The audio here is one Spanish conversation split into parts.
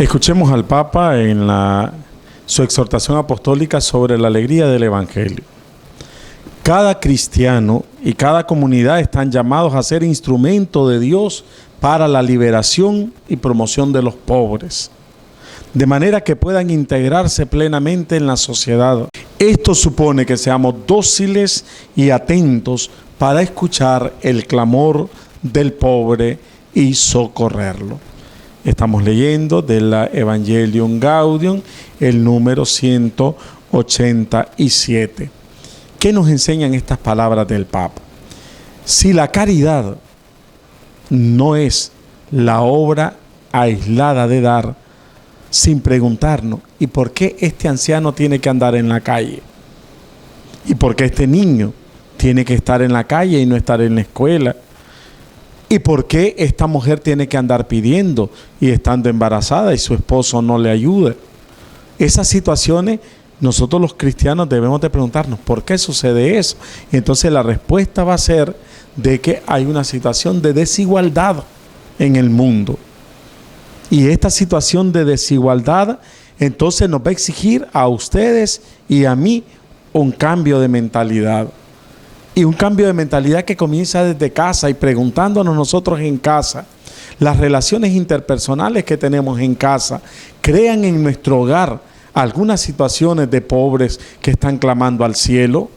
Escuchemos al Papa en su exhortación apostólica sobre la alegría del Evangelio. Cada cristiano y cada comunidad están llamados a ser instrumento de Dios para la liberación y promoción de los pobres, de manera que puedan integrarse plenamente en la sociedad. Esto supone que seamos dóciles y atentos para escuchar el clamor del pobre y socorrerlo. Estamos leyendo de la Evangelium Gaudium, el número 187. ¿Qué nos enseñan estas palabras del Papa? Si la caridad no es la obra aislada de dar, sin preguntarnos, ¿y por qué este anciano tiene que andar en la calle? ¿Y por qué este niño tiene que estar en la calle y no estar en la escuela? ¿Y por qué esta mujer tiene que andar pidiendo y estando embarazada y su esposo no le ayuda? Esas situaciones nosotros los cristianos debemos de preguntarnos, ¿por qué sucede eso? Y entonces la respuesta va a ser de que hay una situación de desigualdad en el mundo. Y esta situación de desigualdad entonces nos va a exigir a ustedes y a mí un cambio de mentalidad. Y un cambio de mentalidad que comienza desde casa y preguntándonos nosotros en casa, las relaciones interpersonales que tenemos en casa, crean en nuestro hogar algunas situaciones de pobres que están clamando al cielo.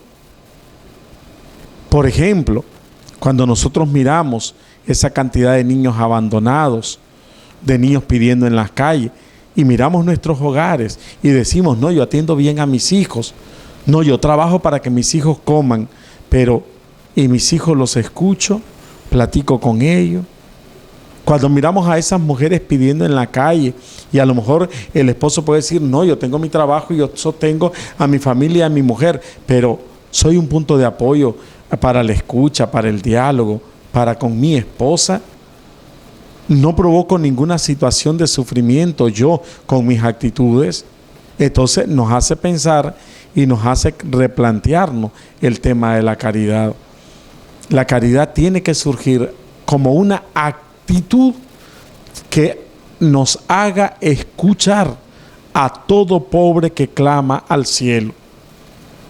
Por ejemplo, cuando nosotros miramos esa cantidad de niños abandonados, de niños pidiendo en las calles, y miramos nuestros hogares y decimos, no, yo atiendo bien a mis hijos, no, yo trabajo para que mis hijos coman, pero y mis hijos los escucho, platico con ellos. Cuando miramos a esas mujeres pidiendo en la calle y a lo mejor el esposo puede decir, no, yo tengo mi trabajo y yo sostengo a mi familia y a mi mujer, pero soy un punto de apoyo para la escucha, para el diálogo, para con mi esposa. No provoco ninguna situación de sufrimiento yo con mis actitudes. Entonces nos hace pensar y nos hace replantearnos el tema de la caridad. La caridad tiene que surgir como una actitud que nos haga escuchar a todo pobre que clama al cielo,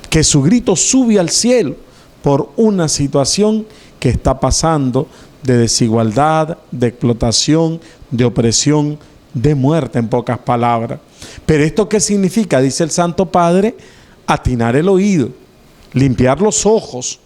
que su grito sube al cielo por una situación que está pasando de desigualdad, de explotación, de opresión, de muerte, en pocas palabras. Pero ¿esto qué significa? Dice el Santo Padre, atinar el oído, limpiar los ojos.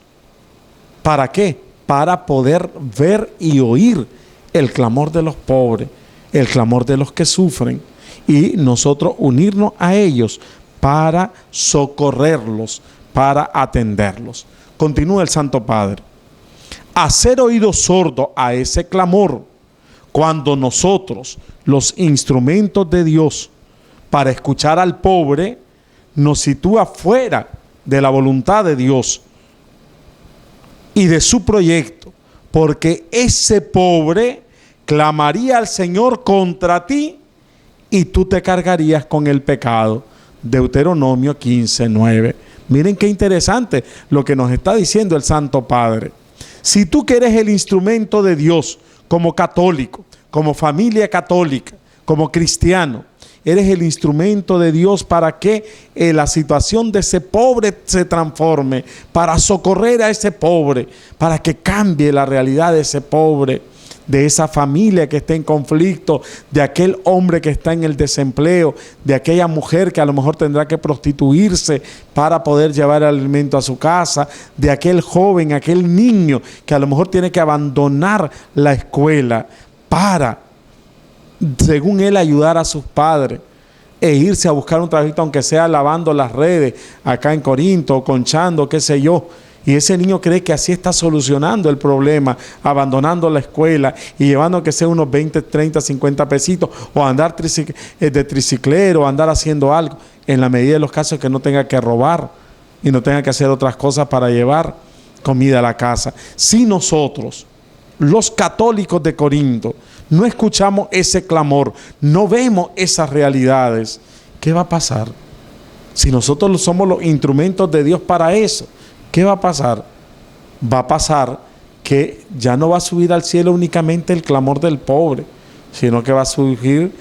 ¿Para qué? Para poder ver y oír el clamor de los pobres, el clamor de los que sufren, y nosotros unirnos a ellos para socorrerlos, para atenderlos. Continúa el Santo Padre. Hacer oído sordo a ese clamor cuando nosotros, los instrumentos de Dios, para escuchar al pobre, nos sitúa fuera de la voluntad de Dios y de su proyecto, porque ese pobre clamaría al Señor contra ti y tú te cargarías con el pecado. Deuteronomio 15:9. Miren qué interesante lo que nos está diciendo el Santo Padre. Si tú que eres el instrumento de Dios como católico, como familia católica, como cristiano, eres el instrumento de Dios para que la situación de ese pobre se transforme, para socorrer a ese pobre, para que cambie la realidad de ese pobre, de esa familia que está en conflicto, de aquel hombre que está en el desempleo, de aquella mujer que a lo mejor tendrá que prostituirse para poder llevar el alimento a su casa, de aquel joven, aquel niño que a lo mejor tiene que abandonar la escuela para, según él, ayudar a sus padres e irse a buscar un trabajito, aunque sea lavando las redes acá en Corinto, conchando, qué sé yo. Y ese niño cree que así está solucionando el problema, abandonando la escuela y llevando que sea unos 20, 30, 50 pesitos, o andar de triciclero, o andar haciendo algo, en la medida de los casos que no tenga que robar y no tenga que hacer otras cosas para llevar comida a la casa. Si nosotros, los católicos de Corinto, no escuchamos ese clamor, no vemos esas realidades, ¿qué va a pasar? Si nosotros somos los instrumentos de Dios para eso, ¿qué va a pasar? Va a pasar que ya no va a subir al cielo únicamente el clamor del pobre, sino que va a surgir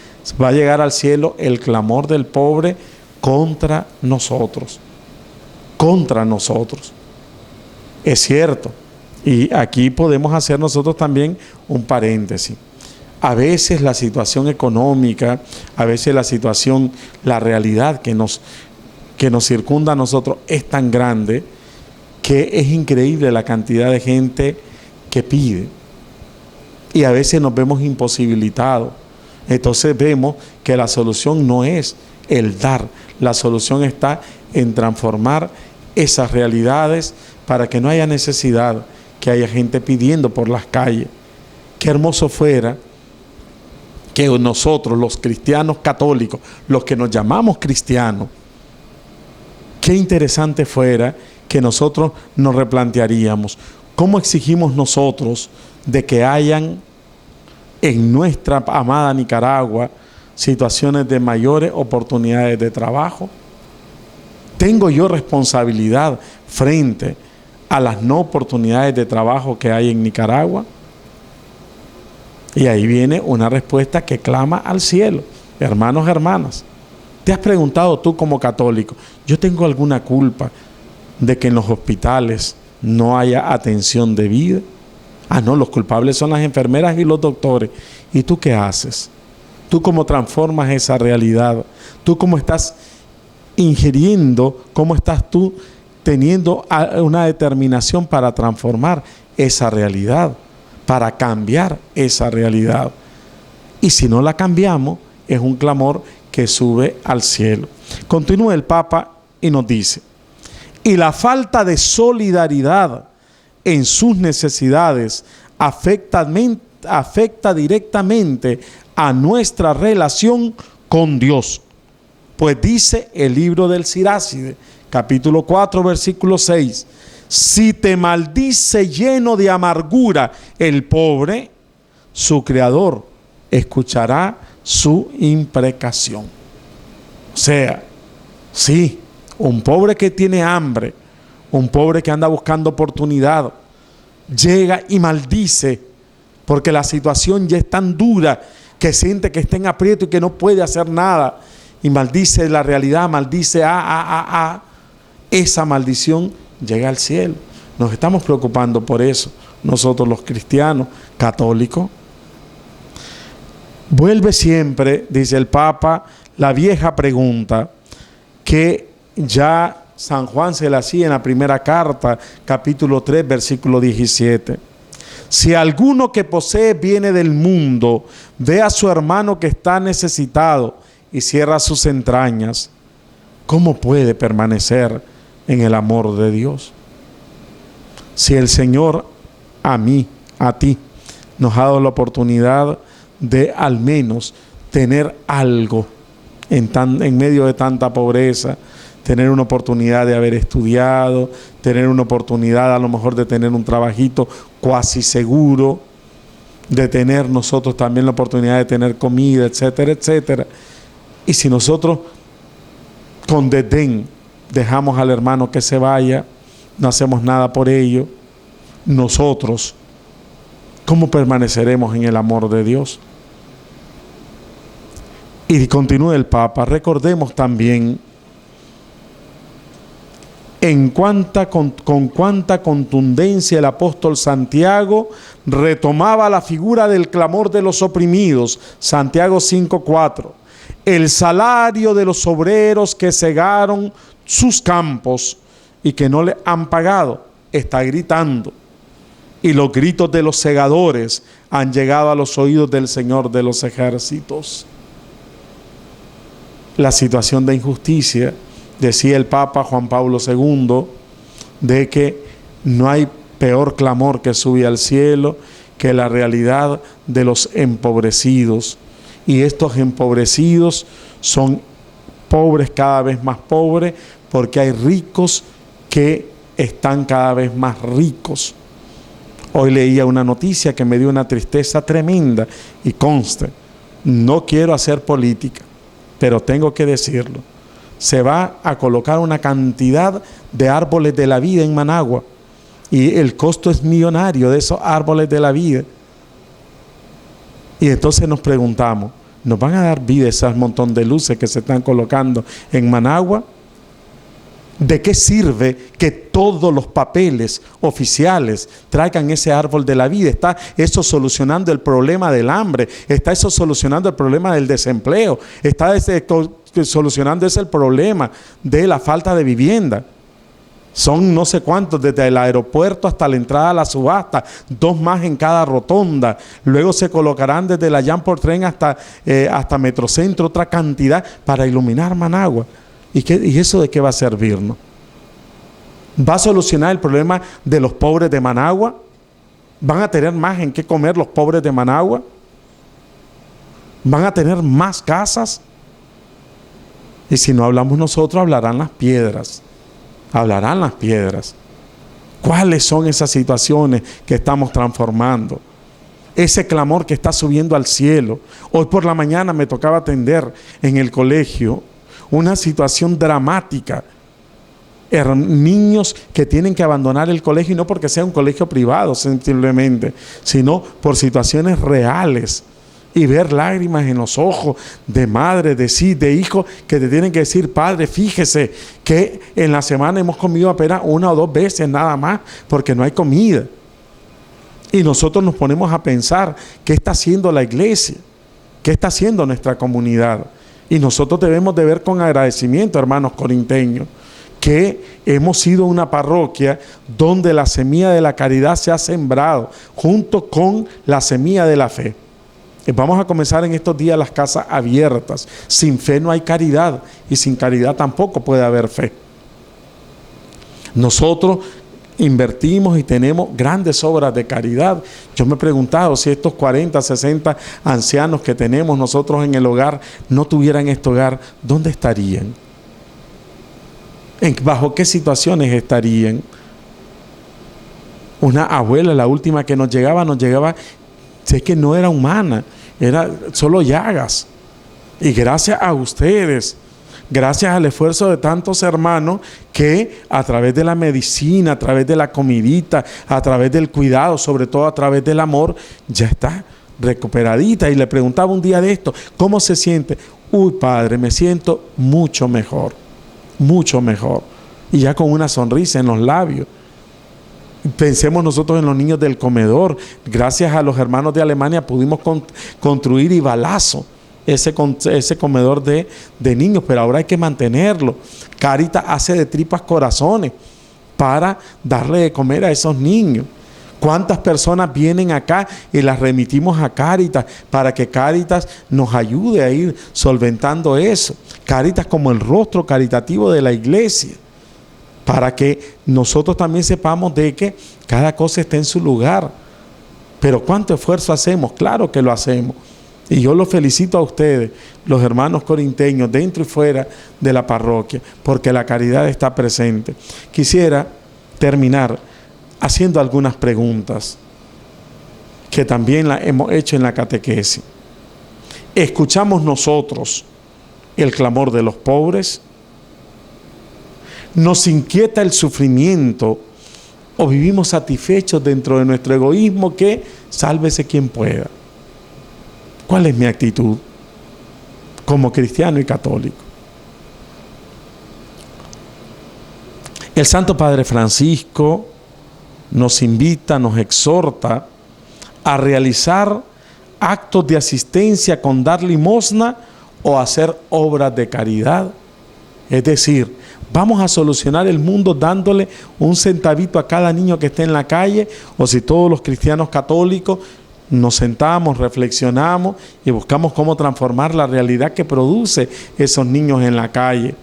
Va a llegar al cielo el clamor del pobre contra nosotros. Contra nosotros. Es cierto. Y aquí podemos hacer nosotros también un paréntesis. A veces la situación económica, a veces la situación, la realidad que nos circunda a nosotros es tan grande que es increíble la cantidad de gente que pide. Y a veces nos vemos imposibilitados. Entonces vemos que la solución no es el dar. La solución está en transformar esas realidades para que no haya necesidad que haya gente pidiendo por las calles. Qué hermoso fuera que nosotros, los cristianos católicos, los que nos llamamos cristianos, qué interesante fuera que nosotros nos replantearíamos cómo exigimos nosotros de que hayan en nuestra amada Nicaragua situaciones de mayores oportunidades de trabajo. ¿Tengo yo responsabilidad frente a las no oportunidades de trabajo que hay en Nicaragua? Y ahí viene una respuesta que clama al cielo. Hermanos, hermanas, ¿te has preguntado tú como católico, yo tengo alguna culpa de que en los hospitales no haya atención debida? Ah, no, los culpables son las enfermeras y los doctores. ¿Y tú qué haces? ¿Tú cómo transformas esa realidad? ¿Tú cómo estás ingiriendo? ¿Cómo estás tú teniendo una determinación para transformar esa realidad? Para cambiar esa realidad. Y si no la cambiamos, es un clamor que sube al cielo. Continúa el Papa y nos dice: y la falta de solidaridad en sus necesidades afecta directamente a nuestra relación con Dios. Pues dice el libro del Siráside, capítulo 4, versículo 6, si te maldice lleno de amargura el pobre, su Creador escuchará su imprecación. O sea, sí, un pobre que tiene hambre, un pobre que anda buscando oportunidad, llega y maldice porque la situación ya es tan dura que siente que está en aprieto y que no puede hacer nada, y maldice la realidad, maldice esa maldición llega al cielo. Nos estamos preocupando por eso nosotros los cristianos católicos. Vuelve siempre, dice el Papa, la vieja pregunta que ya San Juan se la hacía en la primera carta, capítulo 3, versículo 17. Si alguno que posee bienes del mundo ve a su hermano que está necesitado y cierra sus entrañas, ¿cómo puede permanecer en el amor de Dios? Si el Señor a mí, a ti, nos ha dado la oportunidad de al menos tener algo en medio de tanta pobreza, tener una oportunidad de haber estudiado, tener una oportunidad a lo mejor de tener un trabajito cuasi seguro, de tener nosotros también la oportunidad de tener comida, etcétera, etcétera. Y si nosotros con desdén dejamos al hermano que se vaya, no hacemos nada por ello, nosotros, ¿cómo permaneceremos en el amor de Dios? Y continúa el Papa, recordemos también con cuánta contundencia el apóstol Santiago retomaba la figura del clamor de los oprimidos. Santiago 5:4. El salario de los obreros que cegaron sus campos y que no le han pagado está gritando. Y los gritos de los segadores han llegado a los oídos del Señor de los ejércitos. La situación de injusticia, decía el Papa Juan Pablo II, de que no hay peor clamor que sube al cielo que la realidad de los empobrecidos. Y estos empobrecidos son pobres cada vez más pobres, porque hay ricos que están cada vez más ricos. Hoy leía una noticia que me dio una tristeza tremenda, y conste, no quiero hacer política, pero tengo que decirlo. Se va a colocar una cantidad de árboles de la vida en Managua, y el costo es millonario de esos árboles de la vida. Y entonces nos preguntamos, ¿nos van a dar vida esas montón de luces que se están colocando en Managua? ¿De qué sirve que todos los papeles oficiales traigan ese árbol de la vida? ¿Está eso solucionando el problema del hambre? ¿Está eso solucionando el problema del desempleo? ¿Está solucionando ese el problema de la falta de vivienda? Son no sé cuántos, desde el aeropuerto hasta la entrada a la subasta, 2 más en cada rotonda. Luego se colocarán desde la Jean por Tren hasta Metrocentro otra cantidad para iluminar Managua. ¿Y eso de qué va a servirnos? ¿Va a solucionar el problema de los pobres de Managua? ¿Van a tener más en qué comer los pobres de Managua? ¿Van a tener más casas? Y si no hablamos nosotros, hablarán las piedras. Hablarán las piedras. ¿Cuáles son esas situaciones que estamos transformando? Ese clamor que está subiendo al cielo. Hoy por la mañana me tocaba atender en el colegio una situación dramática. Niños que tienen que abandonar el colegio, y no porque sea un colegio privado simplemente, sino por situaciones reales. Y ver lágrimas en los ojos de madre, de hijos que te tienen que decir: padre, fíjese que en la semana hemos comido apenas 1 o 2 veces nada más porque no hay comida. Y nosotros nos ponemos a pensar: ¿qué está haciendo la iglesia? ¿Qué está haciendo nuestra comunidad? Y nosotros debemos de ver con agradecimiento, hermanos corinteños, que hemos sido una parroquia donde la semilla de la caridad se ha sembrado junto con la semilla de la fe. Vamos a comenzar en estos días las casas abiertas. Sin fe no hay caridad, y sin caridad tampoco puede haber fe. Nosotros invertimos y tenemos grandes obras de caridad. Yo me he preguntado si estos 40, 60 ancianos que tenemos nosotros en el hogar no tuvieran este hogar, ¿dónde estarían? ¿Bajo qué situaciones estarían? Una abuela, la última que nos llegaba, sé que no era humana, era solo llagas. Y gracias a ustedes, gracias al esfuerzo de tantos hermanos que a través de la medicina, a través de la comidita, a través del cuidado, sobre todo a través del amor, ya está recuperadita. Y le preguntaba un día de esto: ¿cómo se siente? Uy, padre, me siento mucho mejor, mucho mejor. Y ya con una sonrisa en los labios. Pensemos nosotros en los niños del comedor. Gracias a los hermanos de Alemania pudimos construir Ibalazo, ese comedor de niños, pero ahora hay que mantenerlo. Cáritas hace de tripas corazones para darle de comer a esos niños. ¿Cuántas personas vienen acá y las remitimos a Cáritas para que Cáritas nos ayude a ir solventando eso? Cáritas como el rostro caritativo de la iglesia, para que nosotros también sepamos de que cada cosa está en su lugar. Pero ¿cuánto esfuerzo hacemos? Claro que lo hacemos. Y yo los felicito a ustedes, los hermanos corinteños, dentro y fuera de la parroquia, porque la caridad está presente. Quisiera terminar haciendo algunas preguntas que también las hemos hecho en la catequesis. ¿Escuchamos nosotros el clamor de los pobres? ¿Nos inquieta el sufrimiento o vivimos satisfechos dentro de nuestro egoísmo que sálvese quien pueda? ¿Cuál es mi actitud como cristiano y católico? El Santo Padre Francisco nos invita, nos exhorta a realizar actos de asistencia con dar limosna o hacer obras de caridad. Es decir, vamos a solucionar el mundo dándole un centavito a cada niño que esté en la calle, o si todos los cristianos católicos nos sentamos, reflexionamos y buscamos cómo transformar la realidad que produce esos niños en la calle.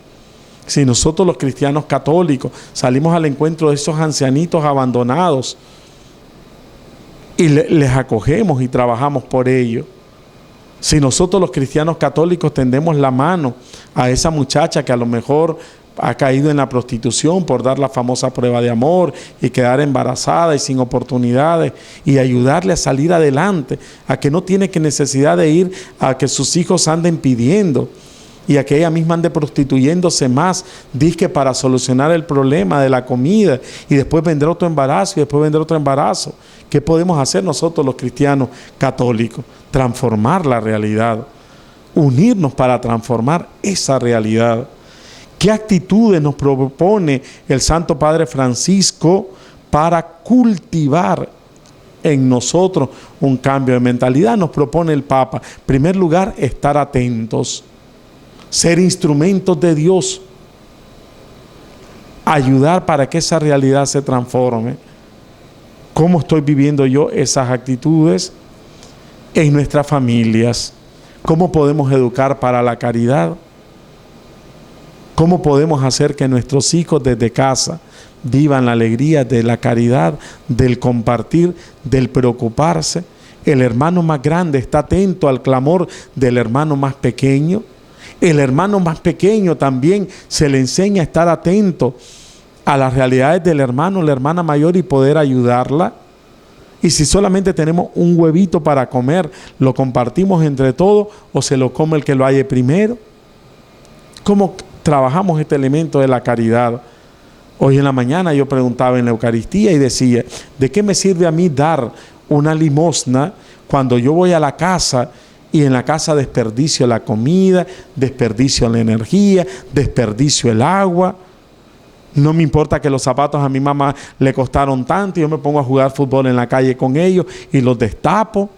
Si nosotros los cristianos católicos salimos al encuentro de esos ancianitos abandonados y les acogemos y trabajamos por ellos. Si nosotros los cristianos católicos tendemos la mano a esa muchacha que a lo mejor ha caído en la prostitución por dar la famosa prueba de amor y quedar embarazada y sin oportunidades, y ayudarle a salir adelante, a que no tiene que necesidad de ir a que sus hijos anden pidiendo y a que ella misma ande prostituyéndose más, dizque para solucionar el problema de la comida, y después vendrá otro embarazo y después vendrá otro embarazo. ¿Qué podemos hacer nosotros los cristianos católicos? Transformar la realidad. unirnos para transformar esa realidad. ¿Qué actitudes nos propone el Santo Padre Francisco para cultivar en nosotros un cambio de mentalidad? Nos propone el Papa. En primer lugar, estar atentos, ser instrumentos de Dios, ayudar para que esa realidad se transforme. ¿Cómo estoy viviendo yo esas actitudes en nuestras familias? ¿Cómo podemos educar para la caridad? ¿Cómo podemos hacer que nuestros hijos desde casa vivan la alegría de la caridad, del compartir, del preocuparse? El hermano más grande está atento al clamor del hermano más pequeño. El hermano más pequeño también se le enseña a estar atento a las realidades del hermano, la hermana mayor, y poder ayudarla. Y si solamente tenemos un huevito para comer, ¿lo compartimos entre todos o se lo come el que lo halle primero? ¿Cómo trabajamos este elemento de la caridad? Hoy en la mañana yo preguntaba en la Eucaristía y decía, ¿de qué me sirve a mí dar una limosna cuando yo voy a la casa y en la casa desperdicio la comida, desperdicio la energía, desperdicio el agua? No me importa que los zapatos a mi mamá le costaron tanto y yo me pongo a jugar fútbol en la calle con ellos y los destapo.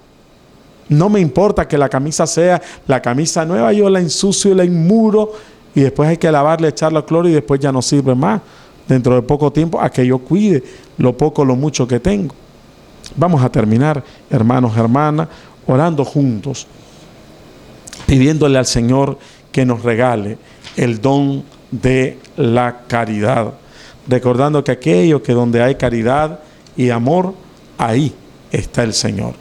No me importa que la camisa sea la camisa nueva, yo la ensucio y la inmuro y después hay que lavarla, echarle cloro y después ya no sirve más. Dentro de poco tiempo a que yo cuide lo poco, lo mucho que tengo. Vamos a terminar, hermanos, hermanas, orando juntos, pidiéndole al Señor que nos regale el don de la caridad, recordando que aquello que donde hay caridad y amor, ahí está el Señor.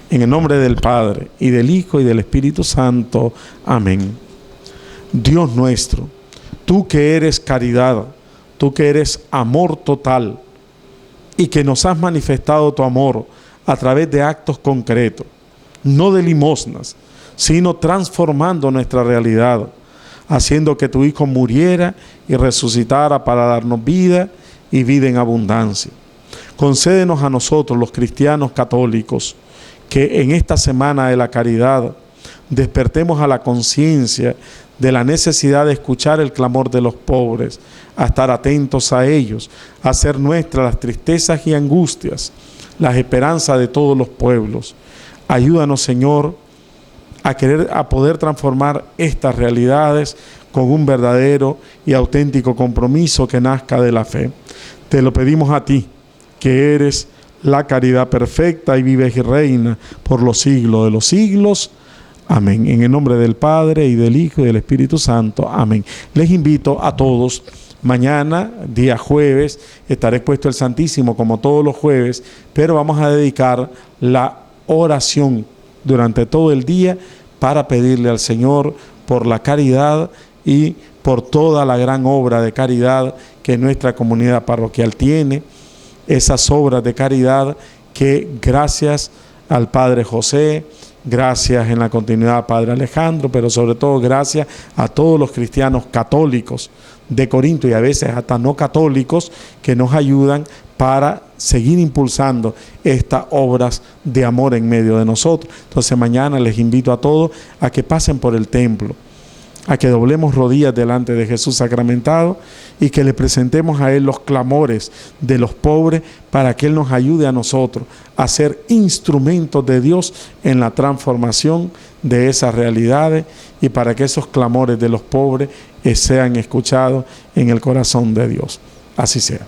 En el nombre del Padre, y del Hijo, y del Espíritu Santo. Amén. Dios nuestro, tú que eres caridad, tú que eres amor total, y que nos has manifestado tu amor a través de actos concretos, no de limosnas, sino transformando nuestra realidad, haciendo que tu Hijo muriera y resucitara para darnos vida y vida en abundancia. Concédenos a nosotros, los cristianos católicos, que en esta semana de la caridad despertemos a la conciencia de la necesidad de escuchar el clamor de los pobres, a estar atentos a ellos, a hacer nuestras las tristezas y angustias, las esperanzas de todos los pueblos. Ayúdanos, Señor, a poder transformar estas realidades con un verdadero y auténtico compromiso que nazca de la fe. Te lo pedimos a ti, que eres la caridad perfecta y vives y reina por los siglos de los siglos. Amén. En el nombre del Padre, y del Hijo, y del Espíritu Santo. Amén. Les invito a todos. Mañana, día jueves, estaré expuesto el Santísimo como todos los jueves, pero vamos a dedicar la oración durante todo el día para pedirle al Señor por la caridad y por toda la gran obra de caridad que nuestra comunidad parroquial tiene, esas obras de caridad que gracias al Padre José, gracias en la continuidad al Padre Alejandro, pero sobre todo gracias a todos los cristianos católicos de Corinto y a veces hasta no católicos que nos ayudan para seguir impulsando estas obras de amor en medio de nosotros. Entonces mañana les invito a todos a que pasen por el templo, a que doblemos rodillas delante de Jesús sacramentado y que le presentemos a Él los clamores de los pobres para que Él nos ayude a nosotros a ser instrumentos de Dios en la transformación de esas realidades y para que esos clamores de los pobres sean escuchados en el corazón de Dios. Así sea.